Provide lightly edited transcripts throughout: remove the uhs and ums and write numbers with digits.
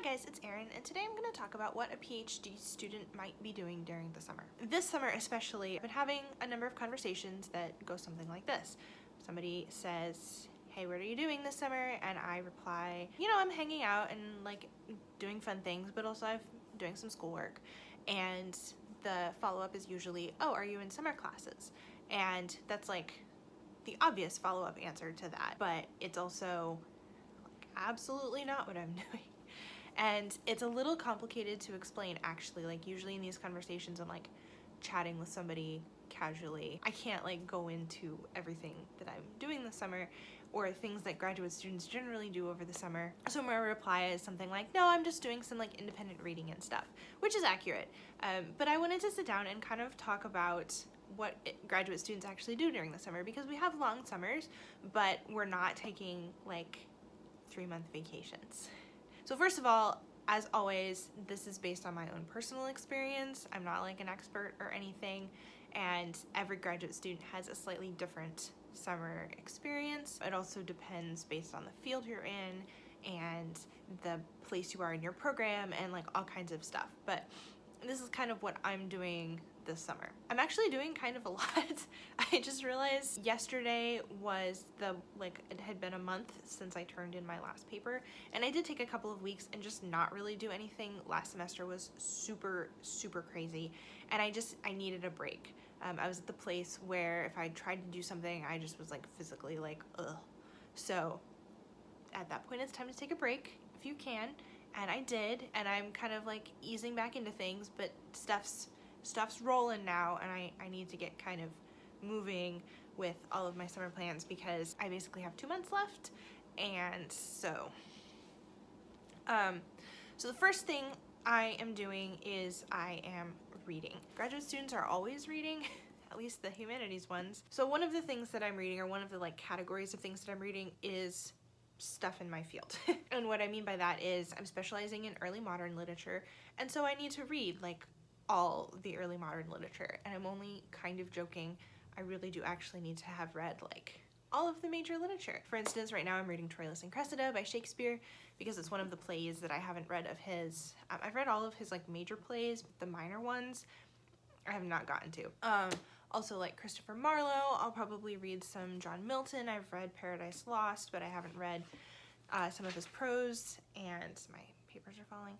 Hi guys, it's Erin, and today I'm going to talk about what a PhD student might be doing during the summer. This summer especially, I've been having a number of conversations that go something like this. Somebody says, hey, what are you doing this summer? And I reply, I'm hanging out and doing fun things, but also I'm doing some schoolwork. And the follow-up is usually, oh, are you in summer classes? And that's the obvious follow-up answer to that, but it's also absolutely not what I'm doing. And it's a little complicated to explain actually. Usually in these conversations I'm chatting with somebody casually. I can't go into everything that I'm doing this summer or things that graduate students generally do over the summer. So my reply is something like, no, I'm just doing some independent reading and stuff, which is accurate. But I wanted to sit down and kind of talk about what graduate students actually do during the summer, because we have long summers, but we're not taking 3-month vacations. So first of all, as always, this is based on my own personal experience. I'm not an expert or anything, and every graduate student has a slightly different summer experience. It also depends based on the field you're in and the place you are in your program and all kinds of stuff. But this is kind of what I'm doing this summer. I'm actually doing kind of a lot. I just realized yesterday was it had been a month since I turned in my last paper, and I did take a couple of weeks and just not really do anything. Last semester was super crazy, and I needed a break. I was at the place where if I tried to do something, I just was physically ugh. So at that point, it's time to take a break if you can. And I did, and I'm kind of easing back into things, but stuff's rolling now, and I need to get kind of moving with all of my summer plans because I basically have 2 months left. And so the first thing I am doing is I am reading. Graduate students are always reading, at least the humanities ones. So one of the things that I'm reading, or one of the categories of things that I'm reading, is stuff in my field. And what I mean by that is I'm specializing in early modern literature, and so I need to read all the early modern literature. And I'm only kind of joking. I really do actually need to have read all of the major literature. For instance, right now I'm reading Troilus and Cressida by Shakespeare because it's one of the plays that I haven't read of his. I've read all of his major plays, but the minor ones I have not gotten to. Also Christopher Marlowe. I'll probably read some John Milton. I've read Paradise Lost, but I haven't read some of his prose, and my papers are falling.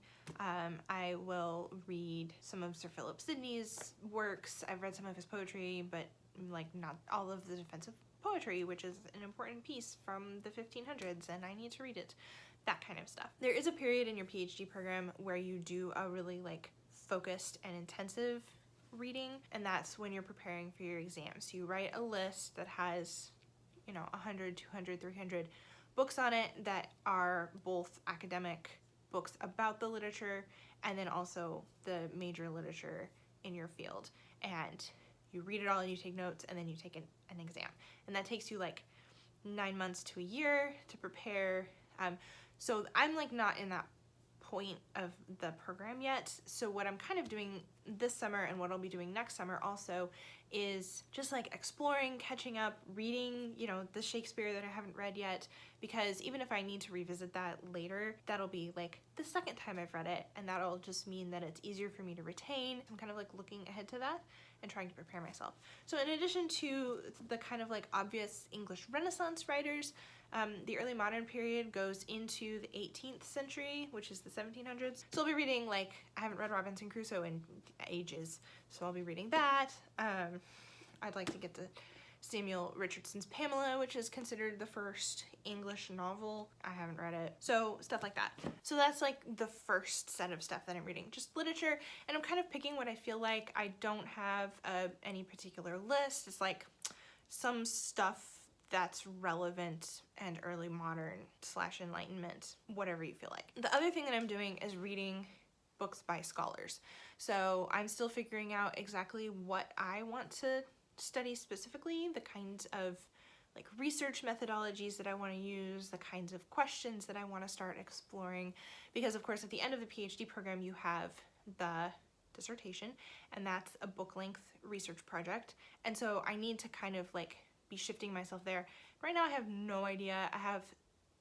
I will read some of Sir Philip Sidney's works. I've read some of his poetry, but not all of the defensive poetry, which is an important piece from the 1500s, and I need to read it. That kind of stuff. There is a period in your PhD program where you do a really focused and intensive reading, and that's when you're preparing for your exams. You write a list that has 100, 200, 300 books on it that are both academic books about the literature and then also the major literature in your field, and you read it all and you take notes, and then you take an exam, and that takes you 9 months to a year to prepare. So I'm not in that point of the program yet. So what I'm kind of doing this summer, and what I'll be doing next summer also, is just exploring, catching up, reading the Shakespeare that I haven't read yet, because even if I need to revisit that later, that'll be the second time I've read it, and that'll just mean that it's easier for me to retain. I'm kind of looking ahead to that and trying to prepare myself. So in addition to the kind of obvious English Renaissance writers, the early modern period goes into the 18th century, which is the 1700s. So I'll be reading, I haven't read Robinson Crusoe in ages, so I'll be reading that. I'd like to get to Samuel Richardson's Pamela, which is considered the first English novel. I haven't read it. So stuff like that. So that's the first set of stuff that I'm reading, just literature, and I'm kind of picking what I feel like. I don't have any particular list. It's some stuff that's relevant and early modern / Enlightenment, whatever you feel like. The other thing that I'm doing is reading books by scholars. So I'm still figuring out exactly what I want to study specifically, the kinds of research methodologies that I want to use, the kinds of questions that I want to start exploring, because of course at the end of the PhD program you have the dissertation, and that's a book-length research project, and so I need to kind of be shifting myself there. Right now I have no idea. I have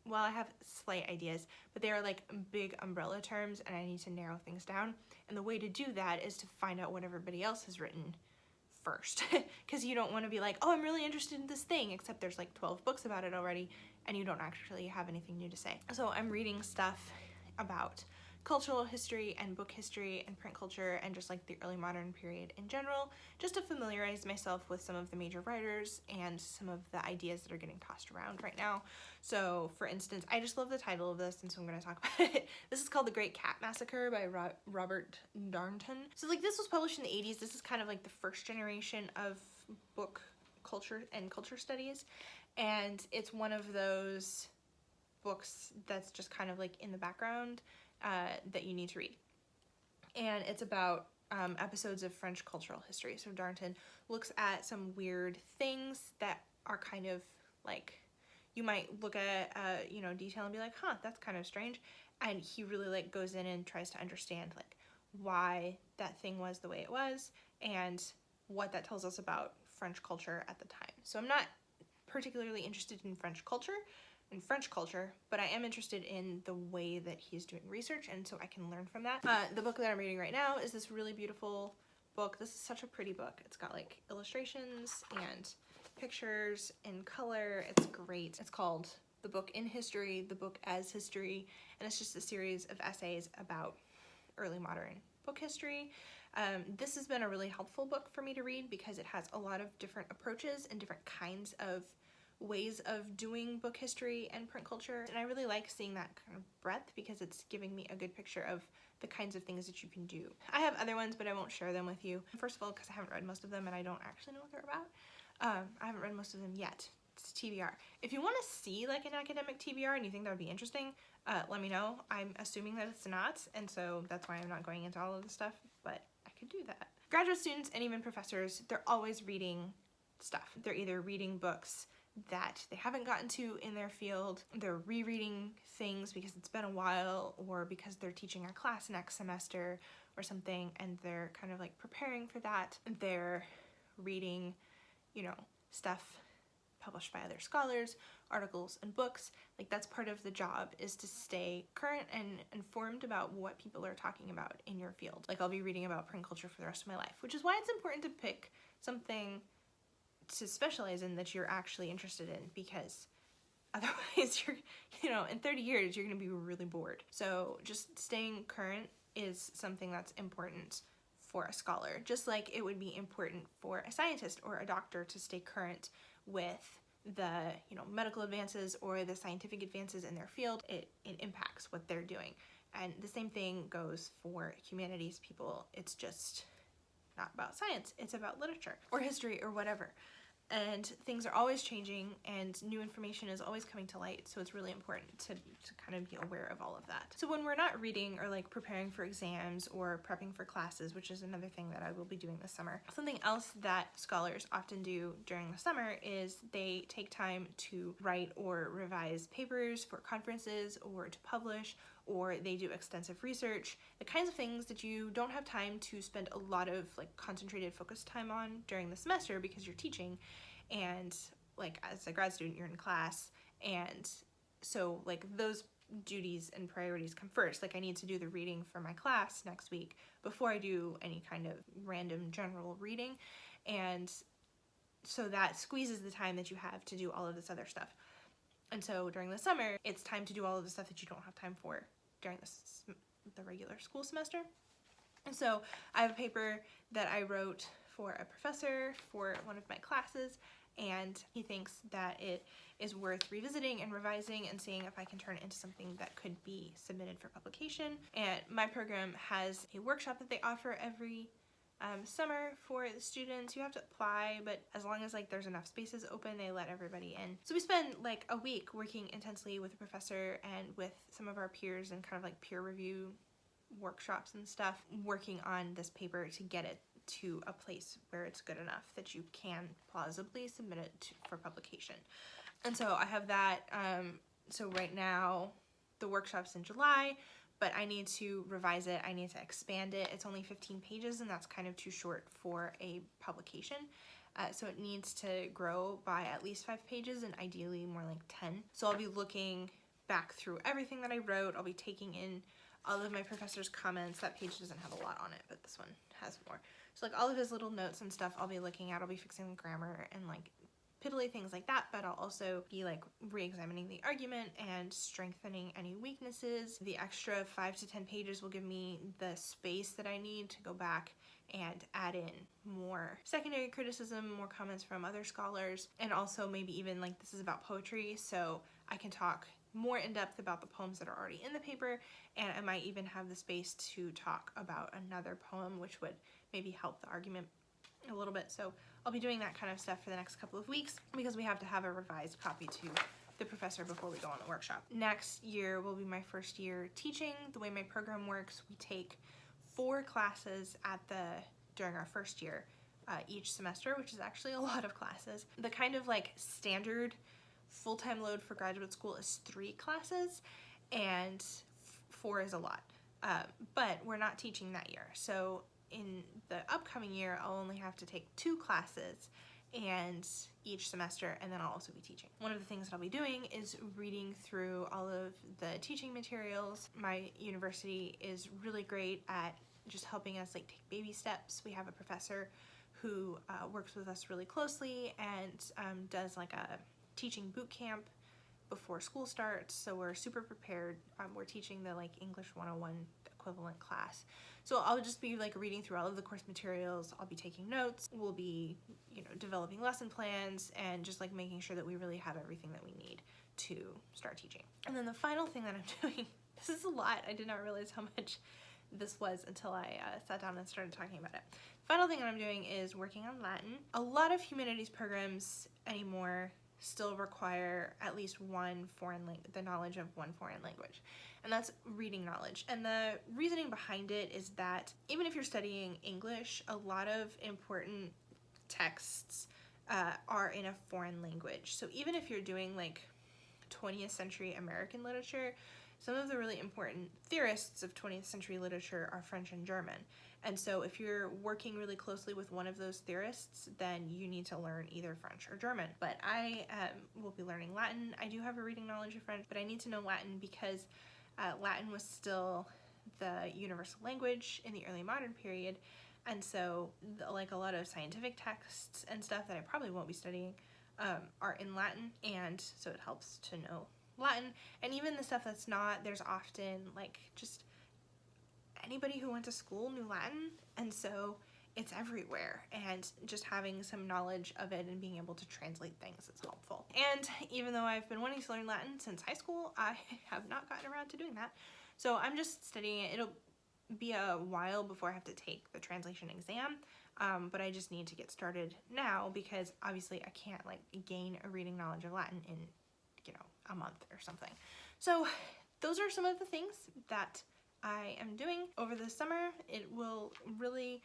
well, I have slight ideas, but they are like big umbrella terms and I need to narrow things down. And the way to do that is to find out what everybody else has written first, because you don't want to be like, oh, I'm really interested in this thing, except there's like 12 books about it already and you don't actually have anything new to say. So I'm reading stuff about cultural history and book history and print culture and just like the early modern period in general, just to familiarize myself with some of the major writers and some of the ideas that are getting tossed around right now. So for instance, I just love the title of this, and so I'm going to talk about it. This is called The Great Cat Massacre by Robert Darnton. So like this was published in the 80s. This is kind of like the first generation of book culture and culture studies, and it's one of those books that's just kind of like in the background that you need to read. And it's about episodes of French cultural history. So Darnton looks at some weird things that are kind of like, you might look at detail and be like, huh, that's kind of strange. And he really like goes in and tries to understand like why that thing was the way it was and what that tells us about French culture at the time. So I'm not particularly interested in French culture, but I am interested in the way that he's doing research, and so I can learn from that. The book that I'm reading right now is this really beautiful book. This is such a pretty book. It's got like illustrations and pictures in color. It's great. It's called The Book in History, The Book as History, and it's just a series of essays about early modern book history. This has been a really helpful book for me to read because it has a lot of different approaches and different kinds of ways of doing book history and print culture, and I really like seeing that kind of breadth because it's giving me a good picture of the kinds of things that you can do. I have other ones, but I won't share them with you. First of all, because I haven't read most of them and I don't actually know what they're about. I haven't read most of them yet. It's TBR. If you want to see like an academic TBR and you think that would be interesting, let me know. I'm assuming that it's not, and so that's why I'm not going into all of the stuff, but I could do that. Graduate students and even professors, they're always reading stuff. They're either reading books that they haven't gotten to in their field, they're rereading things because it's been a while, or because they're teaching a class next semester or something and they're kind of like preparing for that. They're reading, stuff published by other scholars, articles and books. Like that's part of the job, is to stay current and informed about what people are talking about in your field. Like I'll be reading about print culture for the rest of my life, which is why it's important to pick something to specialize in that you're actually interested in, because otherwise you're, in 30 years, you're going to be really bored. So just staying current is something that's important for a scholar, just like it would be important for a scientist or a doctor to stay current with the, medical advances or the scientific advances in their field. It impacts what they're doing. And the same thing goes for humanities people. It's just not about science, it's about literature or history or whatever. And things are always changing and new information is always coming to light, so it's really important to kind of be aware of all of that. So when we're not reading or like preparing for exams or prepping for classes, which is another thing that I will be doing this summer, something else that scholars often do during the summer is they take time to write or revise papers for conferences or to publish, or they do extensive research, the kinds of things that you don't have time to spend a lot of like concentrated focused time on during the semester because you're teaching, and like as a grad student you're in class, and so like those duties and priorities come first. Like I need to do the reading for my class next week before I do any kind of random general reading, and so that squeezes the time that you have to do all of this other stuff. And so during the summer, it's time to do all of the stuff that you don't have time for during the regular school semester. And so I have a paper that I wrote for a professor for one of my classes, and he thinks that it is worth revisiting and revising and seeing if I can turn it into something that could be submitted for publication. And my program has a workshop that they offer every summer for the students. You have to apply, but as long as like there's enough spaces open, they let everybody in. So we spend like a week working intensely with the professor and with some of our peers and kind of like peer review workshops and stuff, working on this paper to get it to a place where it's good enough that you can plausibly submit it for publication. And so I have that. So right now the workshop's in July, but I need to revise it. I need to expand it. It's only 15 pages, and that's kind of too short for a publication. So it needs to grow by at least 5 pages and ideally more like 10. So I'll be looking back through everything that I wrote. I'll be taking in all of my professor's comments. That page doesn't have a lot on it, but this one has more. So like all of his little notes and stuff I'll be looking at. I'll be fixing the grammar and like piddly things like that, but I'll also be like re-examining the argument and strengthening any weaknesses. The extra 5 to 10 pages will give me the space that I need to go back and add in more secondary criticism, more comments from other scholars, and also maybe even like this is about poetry, so I can talk more in depth about the poems that are already in the paper, and I might even have the space to talk about another poem which would maybe help the argument a little bit. So I'll be doing that kind of stuff for the next couple of weeks because we have to have a revised copy to the professor before we go on the workshop. Next year will be my first year teaching. The way my program works, we take 4 classes during our first year each semester, which is actually a lot of classes. The kind of like standard full-time load for graduate school is 3 classes, and 4 is a lot. But we're not teaching that year. So in the upcoming year, I'll only have to take 2 classes and each semester, and then I'll also be teaching. One of the things that I'll be doing is reading through all of the teaching materials. My university is really great at just helping us like take baby steps. We have a professor who works with us really closely and does like a teaching boot camp before school starts, so we're super prepared. We're teaching the like English 101 equivalent class. So I'll just be like reading through all of the course materials. I'll be taking notes. We'll be, developing lesson plans and just like making sure that we really have everything that we need to start teaching. And then the final thing that I'm doing, this is a lot. I did not realize how much this was until I sat down and started talking about it. Final thing that I'm doing is working on Latin. A lot of humanities programs anymore still require at least the knowledge of one foreign language, and that's reading knowledge. And the reasoning behind it is that even if you're studying English, a lot of important texts are in a foreign language. So even if you're doing like 20th century American literature, some of the really important theorists of 20th century literature are French and German. And so if you're working really closely with one of those theorists, then you need to learn either French or German. But I will be learning Latin. I do have a reading knowledge of French, but I need to know Latin because Latin was still the universal language in the early modern period. And so like a lot of scientific texts and stuff that I probably won't be studying are in Latin, and so it helps to know Latin. And even the stuff that's not, there's often like just anybody who went to school knew Latin, and so it's everywhere, and just having some knowledge of it and being able to translate things is helpful. And even though I've been wanting to learn Latin since high school, I have not gotten around to doing that. So I'm just studying it. It'll be a while before I have to take the translation exam, but I just need to get started now because obviously I can't like gain a reading knowledge of Latin in a month or something. So those are some of the things that I am doing over the summer. It will really,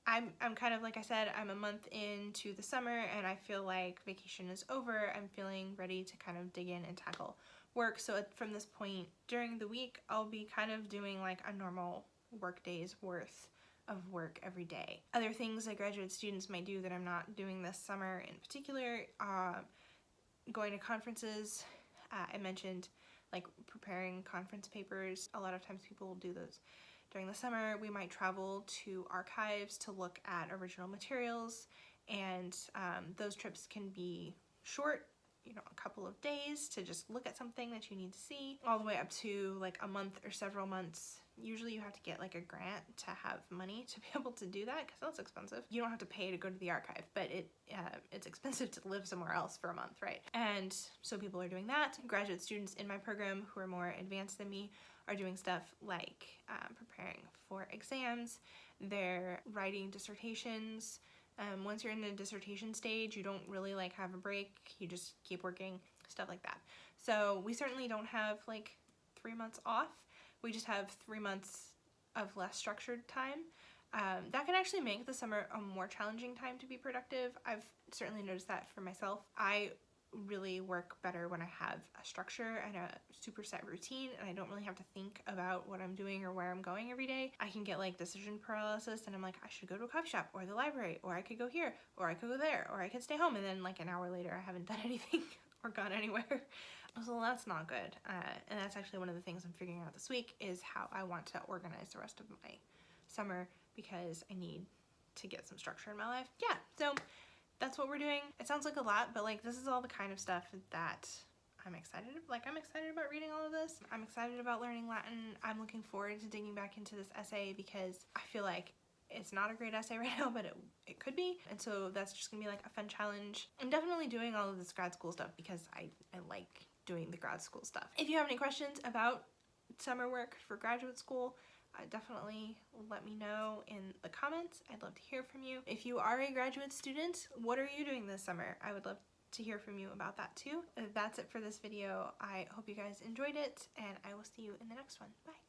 I'm kind of, like I said, I'm a month into the summer and I feel like vacation is over. I'm feeling ready to kind of dig in and tackle work. So from this point during the week, I'll be kind of doing like a normal work day's worth of work every day. Other things that graduate students might do that I'm not doing this summer in particular, going to conferences. I mentioned like preparing conference papers. A lot of times people will do those during the summer. We might travel to archives to look at original materials, and those trips can be short, a couple of days to just look at something that you need to see, all the way up to like a month or several months. Usually you have to get like a grant to have money to be able to do that because that's expensive. You don't have to pay to go to the archive, but it's expensive to live somewhere else for a month, right? And so people are doing that. Graduate students in my program who are more advanced than me are doing stuff like preparing for exams. They're writing dissertations. Once you're in the dissertation stage, you don't really like have a break. You just keep working, stuff like that. So we certainly don't have like 3 months off. We just have 3 months of less structured time. That can actually make the summer a more challenging time to be productive. I've certainly noticed that for myself. I really work better when I have a structure and a super set routine, and I don't really have to think about what I'm doing or where I'm going every day. I can get like decision paralysis, and I'm like, I should go to a coffee shop or the library, or I could go here, or I could go there, or I could stay home, and then like an hour later I haven't done anything or gone anywhere. So that's not good. And that's actually one of the things I'm figuring out this week is how I want to organize the rest of my summer, because I need to get some structure in my life. Yeah, so that's what we're doing. It sounds like a lot, but like this is all the kind of stuff that I'm excited about reading all of this. I'm excited about learning Latin. I'm looking forward to digging back into this essay because I feel like it's not a great essay right now, but it could be. And so that's just gonna be like a fun challenge. I'm definitely doing all of this grad school stuff because I like doing the grad school stuff. If you have any questions about summer work for graduate school, definitely let me know in the comments. I'd love to hear from you. If you are a graduate student, what are you doing this summer? I would love to hear from you about that too. That's it for this video. I hope you guys enjoyed it, and I will see you in the next one. Bye.